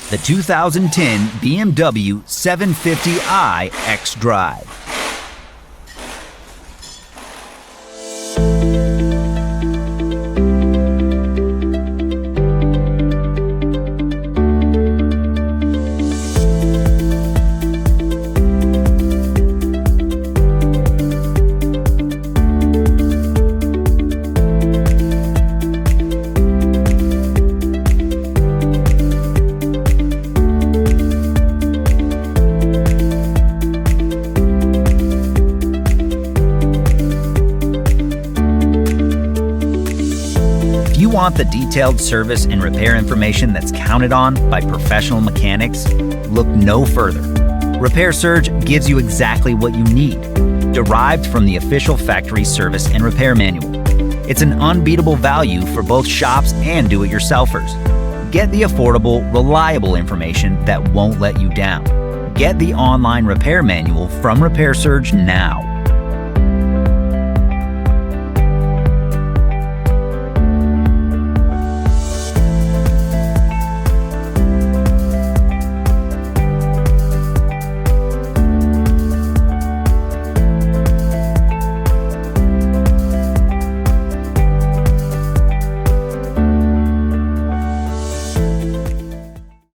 the 2010 BMW 750i xDrive. If you want the detailed service and repair information that's counted on by professional mechanics, look no further. Repair Surge gives you exactly what you need, derived from the official factory service and repair manual. It's an unbeatable value for both shops and do-it-yourselfers. Get the affordable, reliable information that won't let you down. Get the online repair manual from Repair Surge now.